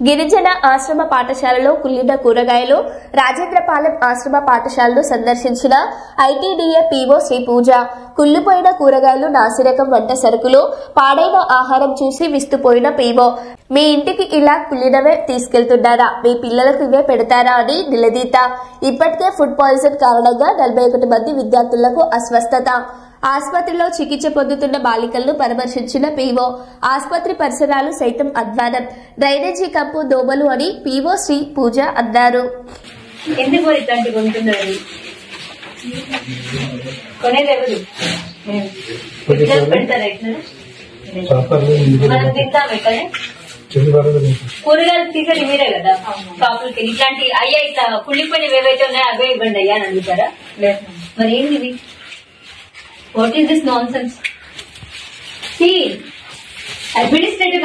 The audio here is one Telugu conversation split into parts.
గిరిజన ఆశ్రమ పాఠశాలలో కుళ్ళిన కూరగాయలు రాజేంద్రపాలెం ఆశ్రమ పాఠశాలను సందర్శించిన ఐటీడీఏ పీఓ శ్రీ పూజ. కుళ్లిపోయిన కూరగాయలు, నాసిరకం వంట సరుకులు, పాడైన ఆహారం చూసి విస్తుపోయిన పీఓ, మీ ఇంటికి ఇలా కుళ్ళినవే తీసుకెళ్తున్నారా, మీ పిల్లలకు ఇవే పెడతారా అని నిలదీత. ఇప్పటికే ఫుడ్ పాయిజన్ కారణంగా 41 మంది విద్యార్థులకు అస్వస్థత. ఆసుపత్రిలో చికిత్స పొందుతున్న బాలికలను పరామర్శించిన పీఓ. ఆసుపత్రి పరిసరాలు సైతం అధ్వానం, డ్రైనేజీ కంపు, దోమలు అని పీఓ శ్రీ పూజ అన్నారు. ఎందుకు ఇట్లాంటి కొంటున్నారు? కొనేది ఎవరు? పెడతారా ఇట్లా? మనం తింటాం ఇక్కడే కూరగాయలు తీసేది మీరే కదా షాపులకి. ఇట్లాంటి అయ్యా ఇట్లా కుళ్ళిపోయినవి ఏవైతే ఉన్నాయో అవే ఇవ్వండి అయ్యా అని అడుగుతారా? మరి ఏంటి? What is this non sense? Administrative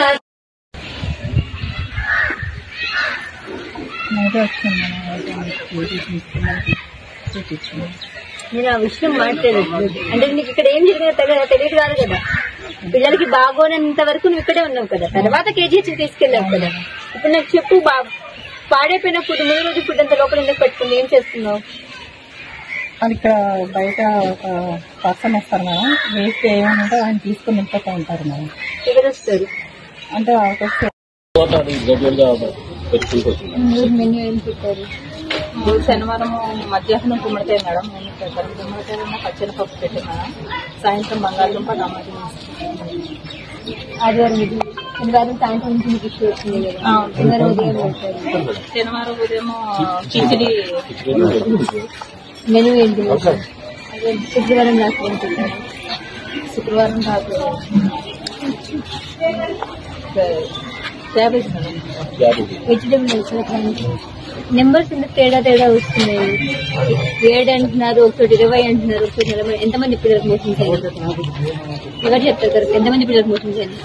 నేను ఆ విషయం మాట్లాడలేదు. అంటే నీకు ఇక్కడ ఏం జరిగిందో తెలియదు కాదు కదా. పిల్లలకి బాగోనంత వరకు నువ్వు ఇక్కడే ఉన్నావు కదా, తర్వాత కేజీహెచ్ తీసుకెళ్ళావు కదా. ఇప్పుడు నాకు చెప్పు, పాడైపోయిన ఫుడ్, ముందు రోజు ఫుడ్ అంత లోపల ఎందుకు పెట్టుకుంది? ఏం చేస్తున్నావు? అది ఇక్కడ బయట ఒక పర్సన్ వస్తారు మేడం, వేస్ట్ ఏమంటే ఆయన తీసుకుని ఇంట్లో ఉంటారు మేడం. ఎవరు వస్తారు అంటే మెన్యూ ఏం పెట్టారు? శనివారం మధ్యాహ్నం గుమ్మడికాయ మేడం, నేను పెట్టాను. గుమ్మడికాయ పచ్చనిపప్పు పెట్టాను మేడం. సాయంత్రం బంగాళదుంప, టమాటా. ఆదివారం ఇది శనివారం సాయంత్రం నుంచి మీకు ఇష్యూ వచ్చింది కదా, శనివారం ఉదయం పెట్టారు. శనివారం ఉదయం కిచిడి. మెనూ ఏంటి? శుక్రవారం రాత్రి అనుకుంటారు. శుక్రవారం రాత్రి క్యాబేజ్ మేడం. వెజిటేబుల్స్ నెంబర్స్ ఎందుకు తేడా వస్తున్నాయి? 7 అంటున్నారు, ఒకటి 20 అంటున్నారు, ఒకటి 40. ఎంతమంది పిల్లలకు మోసం చేయాలి? ఎవరు చెప్తారు? ఎంతమంది పిల్లలకు మోసం చేయాలి?